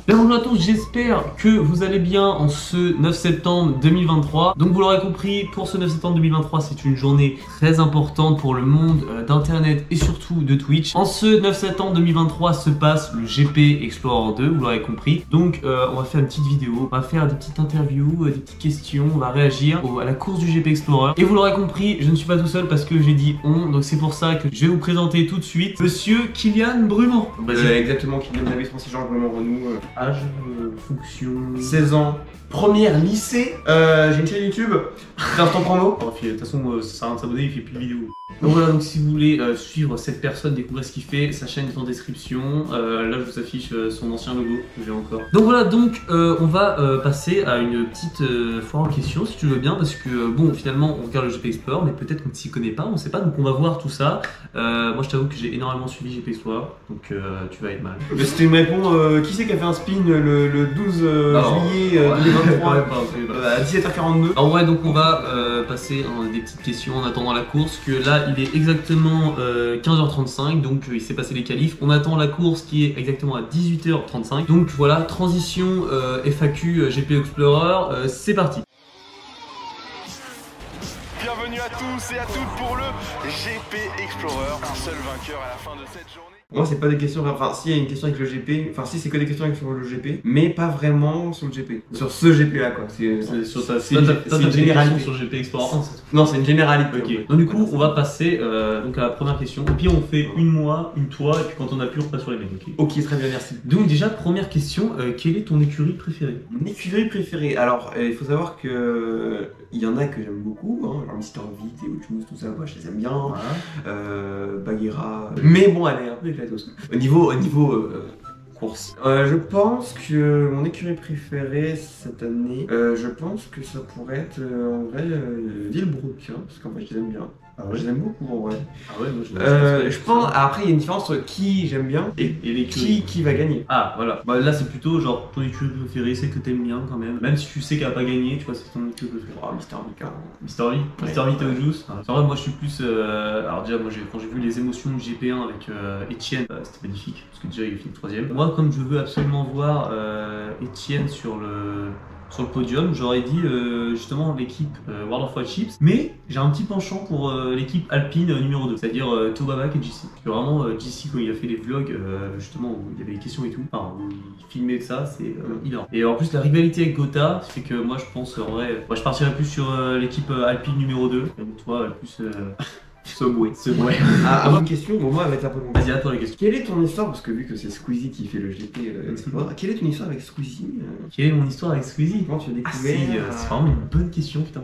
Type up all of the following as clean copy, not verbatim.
Bien bonjour à tous, j'espère que vous allez bien en ce 9 septembre 2023. Donc vous l'aurez compris, pour ce 9 septembre 2023, c'est une journée très importante pour le monde d'internet et surtout de Twitch. En ce 9 septembre 2023 se passe le GP Explorer 2, vous l'aurez compris. Donc on va faire une petite vidéo, on va faire des petites interviews, des petites questions, on va réagir à la course du GP Explorer. Et vous l'aurez compris, je ne suis pas tout seul parce que j'ai dit on, donc c'est pour ça que je vais vous présenter tout de suite Monsieur Kylian Brumand. Exactement, Kylian David, Francis Georges Brumand Renou. Âge, fonction... 16 ans, première lycée. J'ai une chaîne YouTube, c'est instant promo. Oh, de toute façon, ça sert à rien de s'abonner, il fait plus de vidéos. Donc voilà, donc si vous voulez suivre cette personne, découvrir ce qu'il fait, sa chaîne est en description. Là, je vous affiche son ancien logo que j'ai encore. Donc voilà, donc on va passer à une petite foire en question, si tu veux bien, parce que bon, finalement, on regarde le GP Explorer, mais peut-être qu'on ne s'y connaît pas, on sait pas, donc on va voir tout ça. Moi, je t'avoue que j'ai énormément suivi GP Explorer, donc tu vas être mal. C'était une réponse, qui c'est qui a fait un spin le 12 juillet 2023 à 17h42. Alors ouais, donc on va passer des petites questions en attendant la course, que là il est exactement 15h35, donc il s'est passé les qualifs. On attend la course qui est exactement à 18h35. Donc voilà, transition FAQ GP Explorer, c'est parti. Bienvenue à tous et à toutes pour le GP Explorer, un seul vainqueur à la fin de cette journée. Moi, c'est pas des questions, enfin, si, il y a une question avec le GP, enfin, si, c'est que des questions avec sur le GP, mais pas vraiment sur le GP. Sur ce GP là, quoi. C'est une généralité sur le GP Explorer 1, c'est tout. Non, c'est une généralité. Ok, donc du coup, on va passer donc à la première question. Et puis on fait une moi, une toi, et puis quand on a plus, on passe sur les mêmes. Ok, très bien, merci. Donc déjà, première question, quelle est ton écurie préférée? Mon écurie préférée, alors il faut savoir que il y en a que j'aime beaucoup, hein, genre Mister V, Théo Choose, tout ça, moi je les aime bien, Voilà. Bagheera, mais bon, elle est un peu éclatée aussi. Au niveau course. Je pense que mon écurie préférée cette année, je pense que ça pourrait être en vrai Villebrook, hein, parce qu'en fait je les aime bien. Ah ouais. Je les aime beaucoup en vrai. Ah ouais, moi Je pense, après il y a une différence entre qui j'aime bien et qui va gagner. Ah voilà, bah, là c'est plutôt genre ton écurie préférée, c'est que t'aimes bien quand même. Même si tu sais qu'elle va pas gagner, tu vois, c'est ton écurie préférée. Oh, Mister V, carrément. Mister V, Mister V, Théo Juice. En vrai, moi je suis plus. Alors, déjà, moi quand j'ai vu les émotions du GP1 avec Etienne, c'était magnifique, parce que déjà il a fini 3ème. Moi, comme je veux absolument voir Etienne sur le podium, j'aurais dit justement l'équipe World of Warships, mais j'ai un petit penchant pour l'équipe Alpine numéro 2, c'est-à-dire Tobabak et JC. Parce que vraiment, JC, quand il a fait les vlogs, justement, où il y avait des questions et tout, enfin, où il filmait ça, c'est hilarant. Et en plus, la rivalité avec Gotha, fait que moi, je pense, en vrai, moi, je partirais plus sur l'équipe Alpine numéro 2, et toi, plus... Subway. Avant une question, bon, moi elle va être un peu longue. Vas-y, à toi la question. Quelle est ton histoire, parce que vu que c'est Squeezie qui fait le GP Explorer, quelle est ton histoire avec Squeezie Quelle est mon histoire avec Squeezie? Comment tu as Ah, découvert c'est vraiment une bonne question, putain.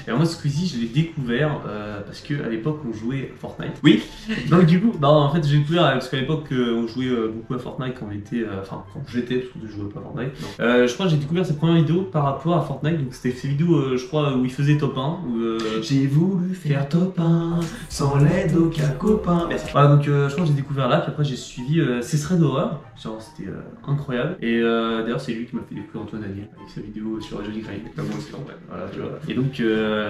Et alors moi, Squeezie, je l'ai découvert parce qu'à l'époque, on jouait à Fortnite. Oui. Donc du coup, bah, en fait, j'ai découvert parce qu'à l'époque, on jouait beaucoup à Fortnite quand on était, enfin, quand j'étais, parce que je jouais pas à Fortnite. Je crois que j'ai découvert ses premières vidéos par rapport à Fortnite. Donc c'était ces vidéos, je crois, où il faisait top 1. Où, j'ai voulu faire top 1 sans l'aide aucun copain. Merci. Voilà, donc je crois que j'ai découvert là, puis après j'ai suivi ses threads d'horreur, genre c'était incroyable. Et d'ailleurs c'est lui qui m'a fait découvrir Antoine Daniel avec sa vidéo sur Johnny Crane. Voilà, tu vois. Et donc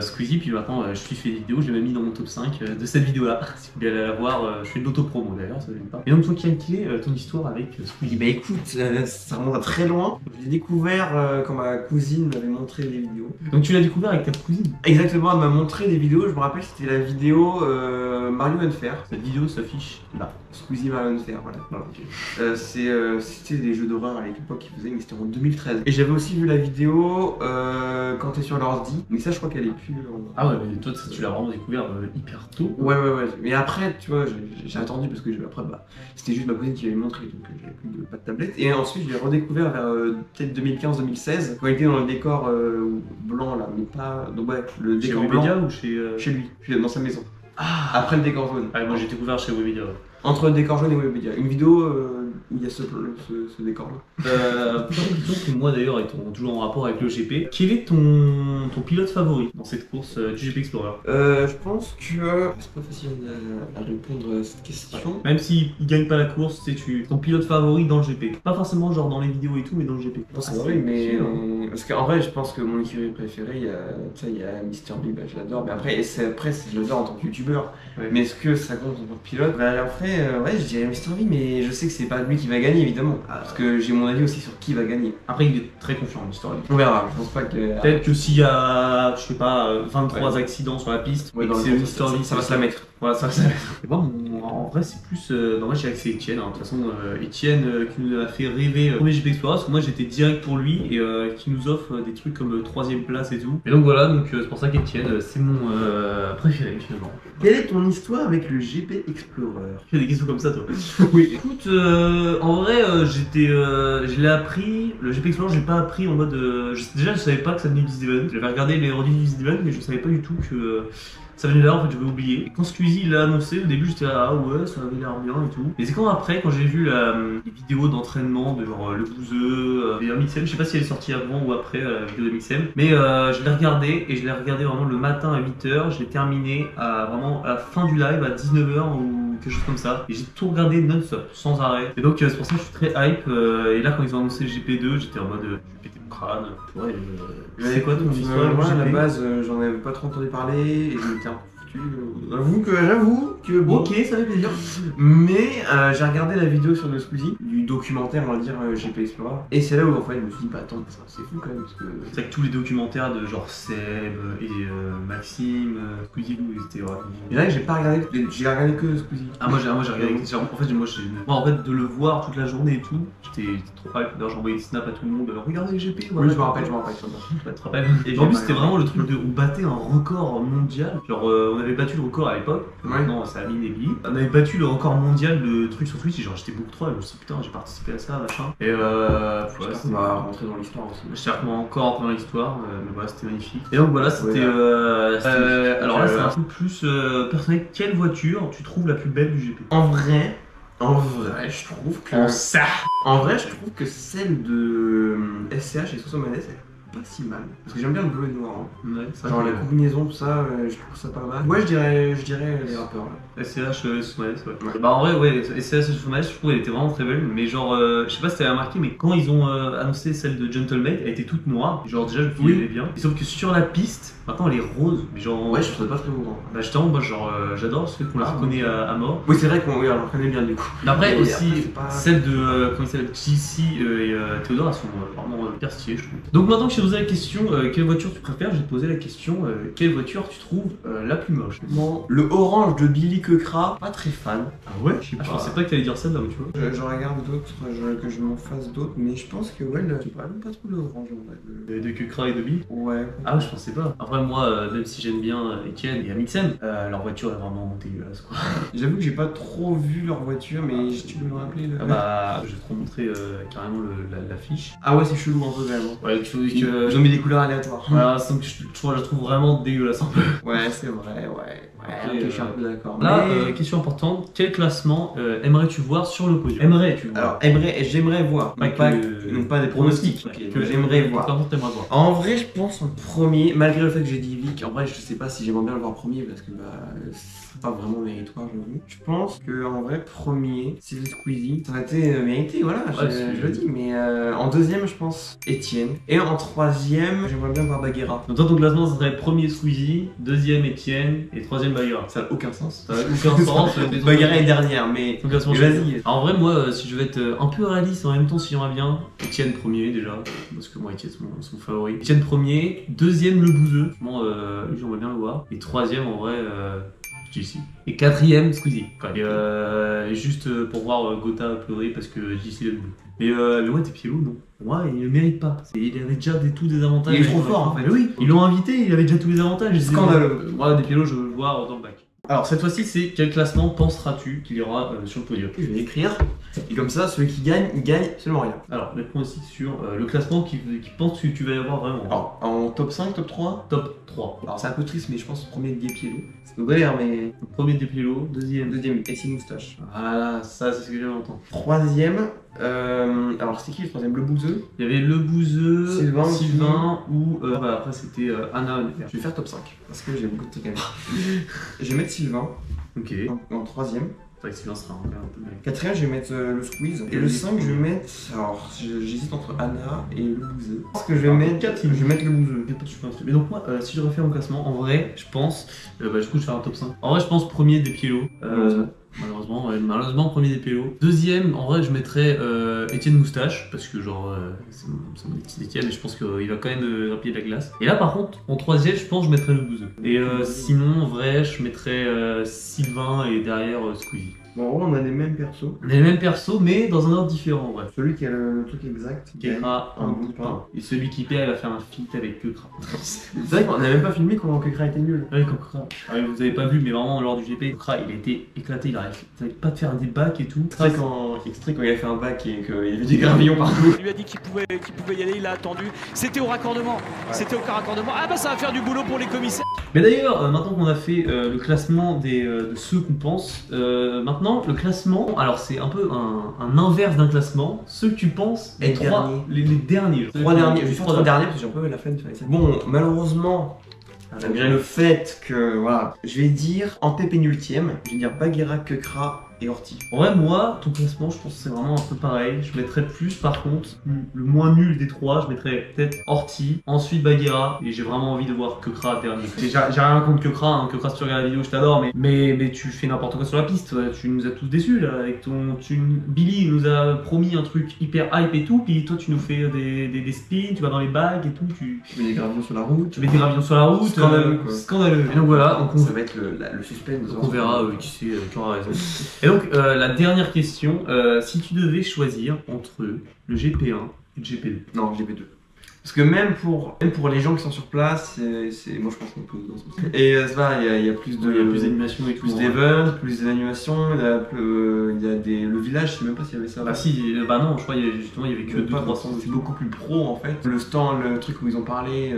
Squeezie, puis maintenant je suis fait des vidéos, je l'ai même mis dans mon top 5 de cette vidéo là. Si vous voulez aller la voir, je fais de l'auto-promo d'ailleurs, ça ne pas. Et donc toi, quelle est ton histoire avec Squeezie? Bah écoute, ça remonte à très loin. Je l'ai découvert quand ma cousine m'avait montré des vidéos. Donc tu l'as découvert avec ta cousine? Exactement, elle m'a montré des vidéos, je me rappelle c'était la vidéo Mario Unfair. Cette vidéo s'affiche là. Squeezie Mario Unfair, voilà. Okay. C'était des jeux d'horreur à l'époque qu'ils faisaient, mais c'était en 2013. Et j'avais aussi vu la vidéo quand t'es sur l'ordi, mais ça je crois qu'elle est plus... Ah ouais, mais toi tu l'as vraiment découvert hyper tôt. Ouais. Mais après, tu vois, j'ai attendu parce que après, bah, c'était juste ma cousine qui m'avait montré, donc j'avais plus pas de tablette. Et ensuite, je l'ai redécouvert vers peut-être 2015-2016, quand il était dans le décor blanc là, mais pas... Donc ouais, le Chez décor Webedia blanc. ou chez lui, dans sa maison. Ah. Après le décor jaune. Ah, moi j'ai découvert chez Webedia. Ouais. Entre le décor jaune et Webedia. Une vidéo où il y a ce décor là. Plusieurs questions que moi d'ailleurs étant toujours en rapport avec le GP. Quel est ton pilote favori dans cette course du GP Explorer? Je pense que c'est pas facile à répondre à cette question. Même s'il gagne pas la course, c'est ton pilote favori dans le GP. Pas forcément genre dans les vidéos et tout, mais dans le GP. Non, c'est vrai, mais parce qu'en vrai, je pense que mon écurie préférée, il y a Mister B, bah, je l'adore. Mais après, je l'adore en tant que youtubeur. Ouais. Mais est-ce que ça compte en tant que pilote? Bah, après, ouais, je dirais Mister V, mais je sais que c'est pas lui Oui, qui va gagner évidemment. Parce que j'ai mon avis aussi sur qui va gagner. Après, il est très confiant en histoire. On verra, je pense pas que. Peut-être que s'il y a, je sais pas, 23 accidents sur la piste, Ouais, et que dans c'est le une sens, story, ça va se la mettre. Voilà, ça va se la mettre. Et moi, en vrai, c'est plus. Non, moi, j'ai accès à Etienne. Hein. De toute façon, Etienne qui nous a fait rêver premier GP Explorer, parce que moi, j'étais direct pour lui et qui nous offre des trucs comme 3ème place et tout. Et donc voilà, donc c'est pour ça qu'Etienne, c'est mon préféré finalement. Quelle est ton histoire avec le GP Explorer? Tu fais des questions comme ça, toi? Oui. Écoute, en vrai, je l'ai appris. Le GP Explorer, j'ai pas appris en mode. Déjà, je savais pas que ça venait du Steven. J'avais regardé les redites du Steven, mais je savais pas du tout que ça venait là. En fait, j'avais oublié. Et quand Squeezie l'a annoncé, au début, j'étais là, ah ouais, ça avait l'air bien et tout. Mais c'est quand après, quand j'ai vu les vidéos d'entraînement de genre le bouseux, et Mixem, je sais pas si elle est sortie avant ou après la vidéo de Mixem, mais je l'ai regardé et je l'ai regardé vraiment le matin à 8h. Je l'ai terminé à vraiment à la fin du live à 19h ou quelque chose comme ça. Et j'ai tout regardé non-stop, sans arrêt. Et donc, c'est pour ça que je suis très hype. Et là, quand ils ont annoncé le GP2, j'étais en mode, je vais péter mon crâne. Ouais, c'est quoi ton histoire? Moi, à la base, j'en avais pas trop entendu parler et je m'étais un peu foutu. J'avoue que bon. Ok, ça fait plaisir. Mais j'ai regardé la vidéo sur le Squeezie, du documentaire, on va dire, GP Explorer. Et c'est là où en fait je me suis dit, bah attends, c'est fou quand même. Parce que... C'est vrai que tous les documentaires de genre Seb et Maxime, Squeezie, ils étaient vraiment. Il y en a que j'ai pas regardé, j'ai regardé que Squeezie. Ah, moi j'ai regardé. Moi en fait, de le voir toute la journée et tout, j'étais trop hype. D'ailleurs, j'ai envoyé des snaps à tout le monde. Regardez le GP. Oui, je me rappelle. Tu te rappelles. Et en plus, c'était vraiment le truc de. On battait un record mondial. Genre, on avait battu le record à l'époque. Maintenant, c'est Amine et Billy. On avait battu le record mondial de trucs sur Twitch. Et genre, j'étais beaucoup trop. Je me suis dit, putain, j'ai participé à ça, machin. Et on va rentrer dans l'histoire aussi. J'espère qu'on va encore rentrer dans l'histoire. Mais voilà, c'était magnifique. Et donc voilà, c'était. Alors là, c'est un peu plus personnel. Quelle voiture tu trouves la plus belle du GP? En vrai, je trouve que. En vrai, je trouve que celle de SCH et Sosomanes, elle est pas si mal. Parce que j'aime bien le bleu et le noir. Hein. Ouais, genre la combinaison, tout ça, je trouve ça pas mal. Ouais, je dirais les rappeurs là. SCH, Sosomanes, ouais. Bah en vrai, ouais, SCH et Sosomanes, je trouve qu'elle était vraiment très belle. Mais genre, je sais pas si t'avais remarqué, mais quand ils ont annoncé celle de Gentlemate, elle était toute noire. Genre, déjà, je me suis dit, elle est bien. Et sauf que sur la piste, maintenant elle est rose. Mais genre. Ouais, je trouve ça pas très beau. Hein. Bah justement, moi, genre, j'adore ce fait qu'on la reconnaît à mort. Oui, c'est vrai qu'on la reconnaît bien du coup. Mais après, aussi, après, pas... celle de. Comment il s'appelle? JC et Théodore, elles sont vraiment hyper stylées, je trouve. Donc maintenant que je t'ai posé la question, quelle voiture tu préfères, je vais te poser la question, quelle voiture tu trouves la plus moche? Le orange de Billy Quecra, pas très fan. Ah ouais? Je pensais pas que t'allais dire ça là, tu vois. Je regarde d'autres, que je m'en fasse d'autres, mais je pense que ouais, je pas trop le orange en vrai. De Kukra et de Billy? Ouais. Ah ouais, je pensais pas. Après moi, même si j'aime bien Etienne et Amixem, leur voiture est vraiment dégueulasse quoi. J'avoue que j'ai pas trop vu leur voiture, mais tu peux me rappeler le... Ah bah, je vais te remontrer carrément l'affiche. Ah ouais, c'est chelou un peu quand même. Ouais, tu vois que... Ils ont mis des couleurs aléatoires. Voilà, donc je la trouve vraiment dégueulasse un peu. Ouais, c'est vrai, ouais. Après, je suis un peu d'accord. Là, question importante, quel classement aimerais-tu voir sur le podium? Aimerais-tu voir? Alors, j'aimerais voir. Non pas des pronostics. Que j'aimerais voir. En vrai, je pense en premier, malgré le fait que j'ai dit Vic, en vrai, je sais pas si j'aimerais bien le voir premier parce que c'est pas vraiment méritoire, j'avoue. Je pense que en vrai, premier, c'est le Squeezie. Ça aurait été mérité, voilà, je le dis. Mais en deuxième, je pense Etienne. Et en troisième, j'aimerais bien voir Baguera. Donc toi, ton classement, ça serait premier Squeezie, deuxième Etienne et troisième Baguera. Ça n'a aucun sens. Ça n'a aucun sens. Baguera est dernière, mais vas-y. En vrai, moi, si je veux être un peu réaliste en même temps, si j'aimerais bien, Etienne premier déjà, parce que moi, Etienne, c'est mon favori. Etienne premier, deuxième le bouseux. Moi, j'aimerais bien le voir. Et troisième, en vrai, JC. Et quatrième, Squeezie. Et juste pour voir Gotha pleurer parce que JC l'a doublé. Mais ouais, Depiello, non. Pour moi, il ne le mérite pas. Il avait déjà tous des avantages. Il est trop fort en fait. Mais oui, ils l'ont invité, il avait déjà tous les avantages. Scandaleux. Moi, Depiello, je veux le voir dans le bac. Alors cette fois-ci, c'est quel classement penseras-tu qu'il y aura sur le podium? Je vais l'écrire. Et comme ça, celui qui gagne, il gagne absolument rien. Alors, réponds aussi sur le classement qui pense que tu vas y avoir vraiment. Alors, en top 5, top 3? Top 3. Alors, c'est un peu triste, mais je pense premier de Depiello. C'est pas galère, mais. Premier Depiello, deuxième, Essie Moustache. Voilà, ça, c'est ce que j'avais entendu. Troisième, alors c'était qui le troisième? Le Bouzeux? Il y avait le Bouzeux, Sylvain ou après c'était Anna. Je vais faire top 5 parce que j'ai beaucoup de trucs à dire. Je vais mettre Sylvain. Ok. En troisième. C'est vrai que Sylvain sera un peu mal. Quatrième, je vais mettre le Squeeze. Et le 5, je vais mettre. Alors, j'hésite entre Anna et le Bouzeux. Parce que je vais mettre. 4, je vais mettre le Bouzeux. Mais donc, moi, si je refais mon classement, en vrai, je pense. Du coup, je vais faire un top 5. En vrai, je pense premier Depiello. Malheureusement, malheureusement, premier des PO. Deuxième, en vrai, je mettrais Étienne Moustache, parce que genre, c'est mon petit Étienne, et je pense qu'il va quand même grappiller de la glace. Et là, par contre, en troisième, je pense que je mettrais le 12. Et sinon, en vrai, je mettrais Sylvain et derrière Squeezie. Bon, en vrai, on a les mêmes persos. On a les mêmes persos, mais dans un ordre différent, en vrai. Celui qui a le truc exact. Kekra, un bout de pain. Et celui qui perd, il va faire un feat avec Kekra. C'est vrai qu'on n'a même pas filmé comment Kekra était nul. Ouais, Kekra. Ah, vous avez pas vu, mais vraiment, lors du GP, Kekra, il était éclaté, il arrivait pas de faire des bacs et tout. Extrait quand il a fait un bac et qu'il y avait des gravillons partout. Il lui a dit qu'il pouvait y aller, il a attendu. C'était au raccordement. Ouais. C'était au raccordement. Ah bah ça va faire du boulot pour les commissaires. Mais d'ailleurs, maintenant qu'on a fait le classement de ceux qu'on pense, maintenant le classement, alors c'est un peu un inverse d'un classement. Ceux que tu penses, les derniers. Trois derniers, je vais faire 3 derniers parce que j'ai un peu la flemme de faire ça. Bon, malheureusement, malgré le fait que, voilà, je vais dire en pénultième, je vais dire Bagheera, Kekra et Orti. En vrai, moi, ton classement, je pense que c'est vraiment un peu pareil. Je mettrais plus, par contre, le moins nul des trois, je mettrais peut-être Orti, ensuite Bagheera, et j'ai vraiment envie de voir Kekra dernier. J'ai rien contre Kekra, hein. Kekra, si tu regardes la vidéo, je t'adore, mais tu fais n'importe quoi sur la piste, tu nous as tous déçus là, avec ton. Billy nous a promis un truc hyper hype et tout, puis toi tu nous fais des spins, tu vas dans les bagues et tout, tu mets des gravillons sur la route. Tu mets des gravillons sur la route. Scandaleux quoi. Scandaleux. Et donc voilà, ça va être le suspense. Donc on verra qui c'est qui aura raison. Et donc la dernière question, si tu devais choisir entre le GP1 et le GP2. Non, GP2. Parce que même pour les gens qui sont sur place, moi je pense qu'on peut dans ce sens. Et ça va, il y a plus d'animation et tout. Plus d'events, plus d'animation, il y a le village, je sais même pas s'il y avait ça. Bah si, bah non, je crois qu'il y avait que 200-300. C'est beaucoup plus pro en fait. Le stand, le truc où ils ont parlé,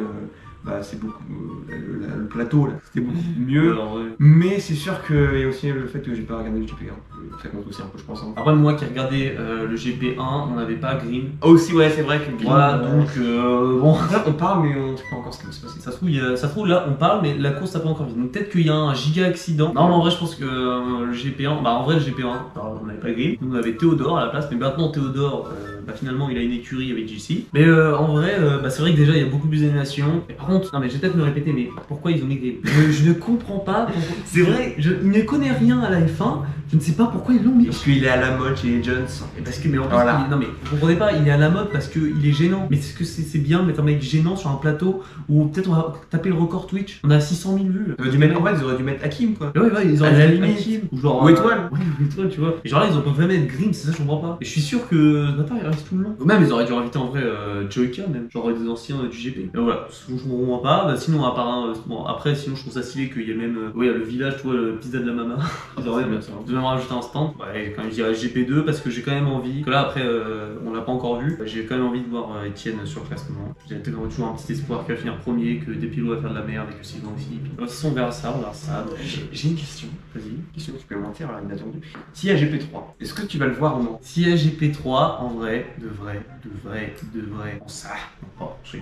bah, c'est beaucoup. Le plateau là, c'était beaucoup mieux. Alors, ouais. Mais c'est sûr qu'il y a aussi le fait que j'ai pas regardé le GP1. Ça compte aussi un peu, je pense. Hein. Après, moi qui ai regardé le GP1, on n'avait pas Green. Ah, aussi, ouais, c'est vrai que Green. Voilà, donc bon. Là, on parle, mais on ne sait pas encore ce qui va se passer. Ça se trouve, là, on parle, mais la course n'a pas encore fini. Donc peut-être qu'il y a un giga accident. Non, mais en vrai, je pense que le GP1, bah en vrai, le GP1, on n'avait pas Green. Nous, on avait Théodore à la place, mais maintenant, Théodore, bah finalement, il a une écurie avec JC. Mais en vrai, bah, c'est vrai que déjà, il y a beaucoup plus d'animation. Et par contre, non, mais je vais peut-être me répéter, mais pourquoi ils ont mis Green? Je ne comprends pas. C'est vrai, il ne connaît rien à la F1. Je ne sais pas pourquoi ils l'ont mis. Parce qu'il est à la mode chez les Jones. Et parce que, mais en plus, non mais vous comprenez pas, il est à la mode parce qu'il est gênant. Mais est-ce que c'est bien de mettre un mec gênant sur un plateau où peut-être on va taper le record Twitch? On a 600 000 vues. Ils auraient dû mettre Hakim quoi. Ouais, ils auraient dû mettre Hakim. Ou genre. Ou Étoile. Oui, Étoile, tu vois. Et genre là, ils ont pas vraiment mettre Grim, c'est ça, je comprends pas. Et je suis sûr que ce matin, il reste tout le long. Même, ils auraient dû inviter en vrai Joyka, même. Genre des anciens du GP. Et voilà, je comprends pas. Bah, sinon, à part bon, après, sinon, je trouve ça stylé qu'il y ait même. Oui, le village, tu vois, le pizza de la mama. Ils auraient bien ça. Ils devraient rajouter un stand. Ouais, quand même, je dirais GP2 parce que j'ai quand même envie. Que là, après, on l'a pas encore vu. J'ai quand même envie de voir Etienne sur le classement. J'ai toujours un petit espoir qu'il va finir premier, que Despilo va faire de la merde et que Sylvain aussi. Puis, de toute façon, on verra ça, J'ai une question. Vas-y. Question supplémentaire, alors inattendu. S'il y a GP3, est-ce que tu vas le voir ou non? S'il y a GP3, en vrai, de vrai. En ça. Oh, je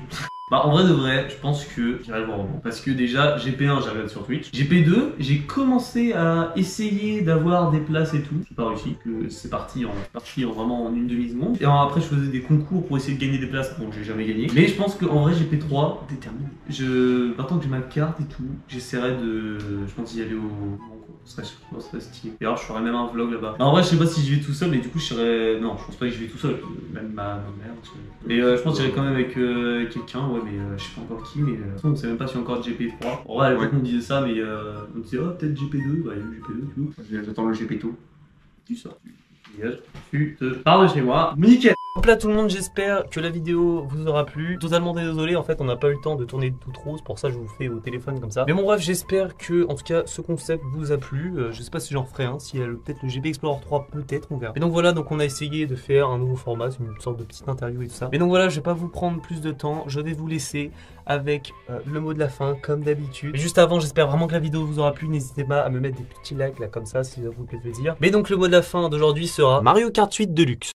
Bah en vrai de vrai, je pense que j'irai le voir au bon. Parce que déjà, GP1 j'ai regardé sur Twitch. GP2, j'ai commencé à essayer d'avoir des places et tout. J'ai pas réussi, que c'est parti vraiment en une demi-seconde. Et après je faisais des concours pour essayer de gagner des places, donc j'ai jamais gagné. Mais je pense qu'en vrai GP3, déterminé. Maintenant que j'ai ma carte et tout, j'essaierai de. Je pense d'y aller au. Ce serait stylé. Et alors je ferais même un vlog là-bas. En vrai je sais pas si j'y vais tout seul, mais du coup je serais. Non, je pense pas que je vais tout seul. Même ma mère. Parce que... Mais je pense que j'irai quand même avec quelqu'un, ouais, mais je sais pas encore qui, mais on sait même pas si encore GP3. En vrai à l'époque on disait ça, mais on disait oh peut-être GP2, bah il y a eu GP2 du coup. J'attends le GP2. Tu sors. Tu te pars de chez moi. Nickel. Hop là tout le monde, j'espère que la vidéo vous aura plu. Totalement désolé, en fait on n'a pas eu le temps de tourner tout trop, c'est pour ça que je vous fais au téléphone comme ça. Mais bon bref, j'espère que en tout cas ce concept vous a plu. Je sais pas si j'en ferai un, si peut-être le GP Explorer 3 peut-être, on verra. Mais donc voilà, donc on a essayé de faire un nouveau format, c'est une sorte de petite interview et tout ça. Mais donc voilà, je vais pas vous prendre plus de temps, je vais vous laisser avec le mot de la fin comme d'habitude. Juste avant, j'espère vraiment que la vidéo vous aura plu, n'hésitez pas à me mettre des petits likes là comme ça si ça vous fait plaisir. Mais donc le mot de la fin d'aujourd'hui sera Mario Kart 8 Deluxe.